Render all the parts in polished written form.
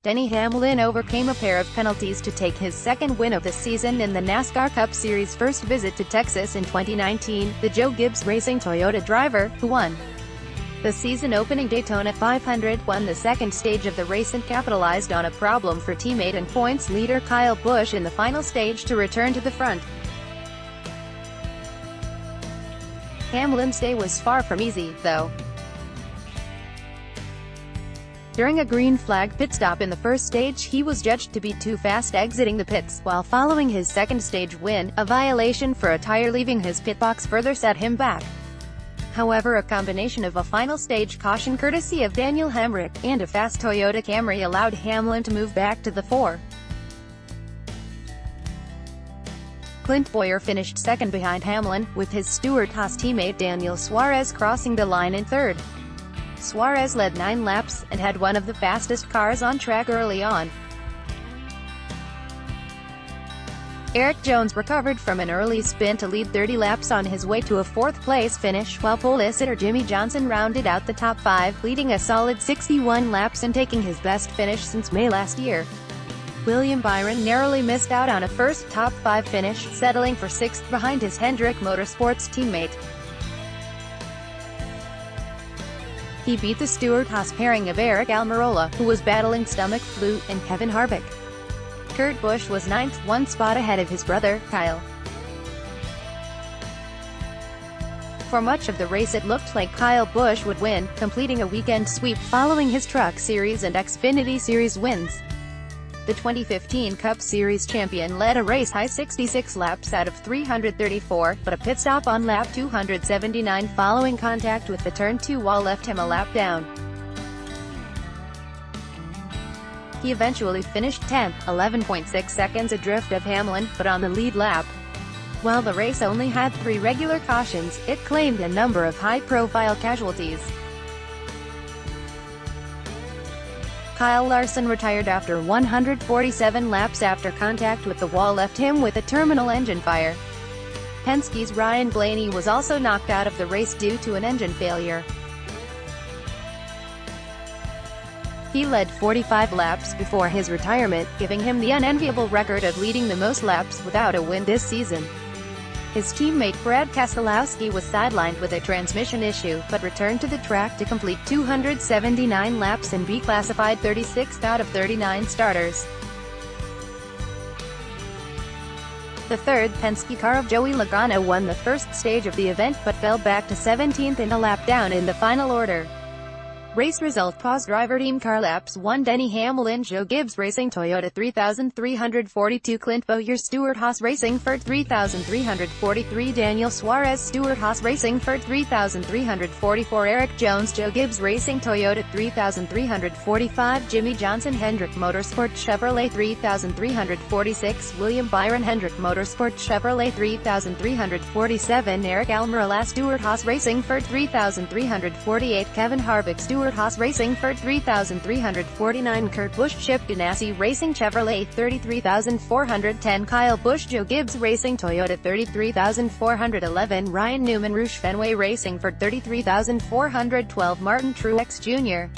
Denny Hamlin overcame a pair of penalties to take his second win of the season in the NASCAR Cup Series' first visit to Texas in 2019. The Joe Gibbs Racing Toyota driver, who won the season-opening Daytona 500, won the second stage of the race and capitalized on a problem for teammate and points leader Kyle Busch in the final stage to return to the front. Hamlin's day was far from easy, though. During a green flag pit stop in the first stage, he was judged to be too fast exiting the pits, while following his second stage win. A violation for a tire leaving his pit box further set him back. However, a combination of a final stage caution courtesy of Denny Hamlin and a fast Toyota Camry allowed Hamlin to move back to the fore. Clint Bowyer finished second behind Hamlin, with his Stewart-Haas teammate Daniel Suarez crossing the line in third. Suarez led 9 laps, and had one of the fastest cars on track early on. Erik Jones recovered from an early spin to lead 30 laps on his way to a fourth-place finish, while pole sitter Jimmie Johnson rounded out the top 5, leading a solid 61 laps and taking his best finish since May last year. William Byron narrowly missed out on a first top 5 finish, settling for 6th behind his Hendrick Motorsports teammate. He beat the Stewart-Haas pairing of Aric Almirola, who was battling stomach flu, and Kevin Harvick. Kurt Busch was 9th, one spot ahead of his brother, Kyle. For much of the race it looked like Kyle Busch would win, completing a weekend sweep following his Truck Series and Xfinity Series wins. The 2015 Cup Series champion led a race-high 66 laps out of 334, but a pit stop on lap 279 following contact with the Turn 2 wall left him a lap down. He eventually finished 10th, 11.6 seconds adrift of Hamlin, but on the lead lap. While the race only had 3 regular cautions, it claimed a number of high-profile casualties. Kyle Larson retired after 147 laps after contact with the wall left him with a terminal engine fire. Penske's Ryan Blaney was also knocked out of the race due to an engine failure. He led 45 laps before his retirement, giving him the unenviable record of leading the most laps without a win this season. His teammate Brad Keselowski was sidelined with a transmission issue, but returned to the track to complete 279 laps and be classified 36th out of 39 starters. The third Penske car of Joey Logano won the first stage of the event but fell back to 17th and a lap down in the final order. Race result: Pause driver team car laps: 1 Denny Hamlin Joe Gibbs Racing Toyota 3342 Clint Bowyer Stewart-Haas Racing Ford 3343 Daniel Suarez Stewart-Haas Racing Ford 3344 Erik Jones Joe Gibbs Racing Toyota 3345 Jimmie Johnson Hendrick Motorsport Chevrolet 3346 William Byron Hendrick Motorsport Chevrolet 3347 Aric Almirola Stewart-Haas Racing Ford 3348 Kevin Harvick Stewart-Haas Racing Ford 3349 Kurt Busch Chip Ganassi Racing Chevrolet 33410 Kyle Busch Joe Gibbs Racing Toyota 33411 Ryan Newman Roush Fenway Racing Ford 33412 Martin Truex Jr.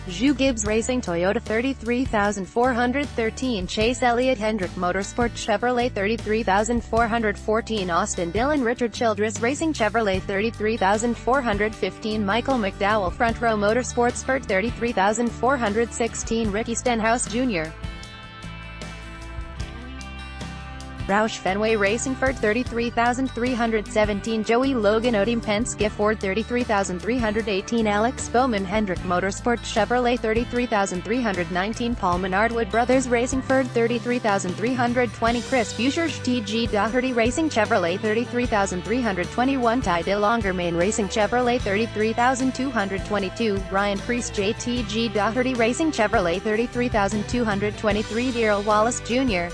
Joe Gibbs Racing Toyota 33413 Chase Elliott Hendrick Motorsport Chevrolet 33414 Austin Dillon Richard Childress Racing Chevrolet 33415 Michael McDowell Front Row Motorsports Ford 33416 Ricky Stenhouse Jr. Roush Fenway Racing Ford 33317 Joey Logano Team Penske Ford 33318 Alex Bowman Hendrick Motorsport Chevrolet 33319 Paul Menard Wood Brothers Racing Ford 33320 Chris Buescher TG Doherty Racing Chevrolet 33321 Ty DeLongermain Racing Chevrolet 33222 Ryan Preece JTG Doherty Racing Chevrolet 33223 Darrell Wallace Jr.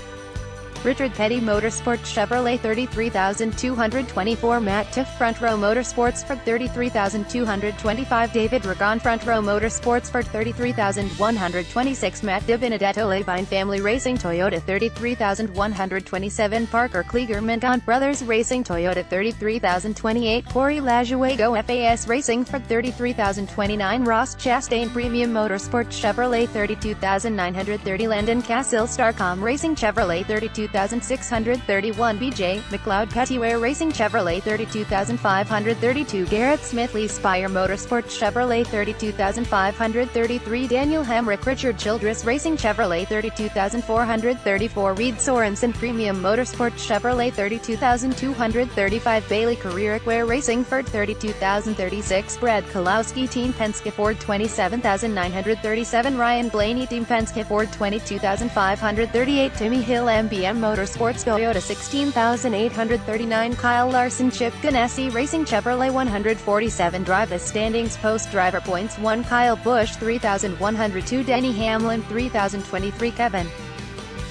Richard Petty Motorsports Chevrolet 33,224. Matt Tiff Front Row Motorsports Ford 33,225. David Ragon Front Row Motorsports Ford 33,126. Matt DiBenedetto Levine Family Racing Toyota 33,127. Parker Kligerman Gaunt Brothers Racing Toyota 33,028. Corey Lajuego FAS Racing Ford 33,029. Ross Chastain Premium Motorsports Chevrolet 32,930. Landon Cassill Starcom Racing Chevrolet 32,631. BJ McLeod Pettiware Racing Chevrolet 32,532. Garrett Smith Lee Spire Motorsports Chevrolet 32,533. Daniel Hamrick Richard Childress Racing Chevrolet 32,434. Reed Sorensen Premium Motorsports Chevrolet 32,235. Bailey Career Racing Ford 32,036. Brad Kalowski Team Penske Ford 27,937. Ryan Blaney Team Penske Ford 22,538. Timmy Hill MBM Motorsports Toyota 16,839. Kyle Larson Chip Ganassi Racing Chevrolet 147. Driver Standings Post Driver Points 1. Kyle Busch 3,102. Denny Hamlin 3,023. Kevin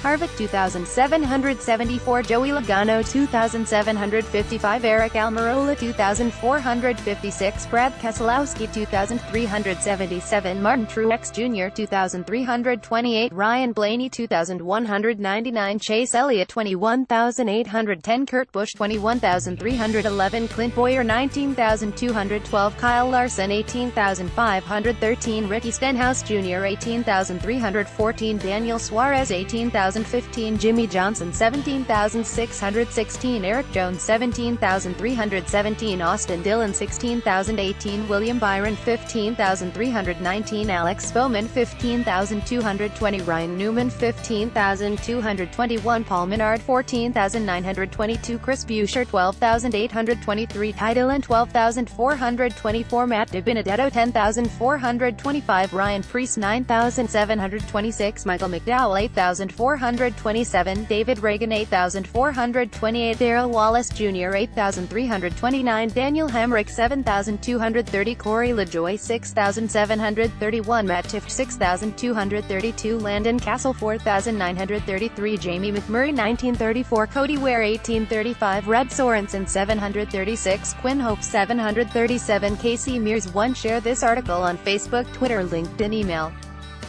Harvick 2,774. Joey Logano 2,755. Eric Almirola 2,456. Brad Keselowski 2,377. Martin Truex Jr. 2,328. Ryan Blaney 2,199. Chase Elliott 21,810. Kurt Busch 21,311. Clint Bowyer 19,212. Kyle Larson 18,513. Ricky Stenhouse Jr. 18,314. Daniel Suarez 18,015. Jimmy Johnson 17,616. Eric Jones 17,317. Austin Dillon 16,018. William Byron 15,319. Alex Bowman 15,220. Ryan Newman 15,221. Paul Menard 14,922. Chris Buescher 12,823. Ty Dillon 12,424. Matt DiBenedetto 10,425. Ryan Preece 9,726. Michael McDowell 8,427. David Reagan 8,428. Darrell Wallace Jr. 8,329. Daniel Hamrick 7,230. Corey LaJoie 6,731. Matt Tiff 6,232. Landon Castle 4,933. Jamie McMurray 1934. Cody Ware 1835. Red Sorensen 736. Quinn Hope 737. Casey Mears 1. Share this article on Facebook, Twitter, LinkedIn, email.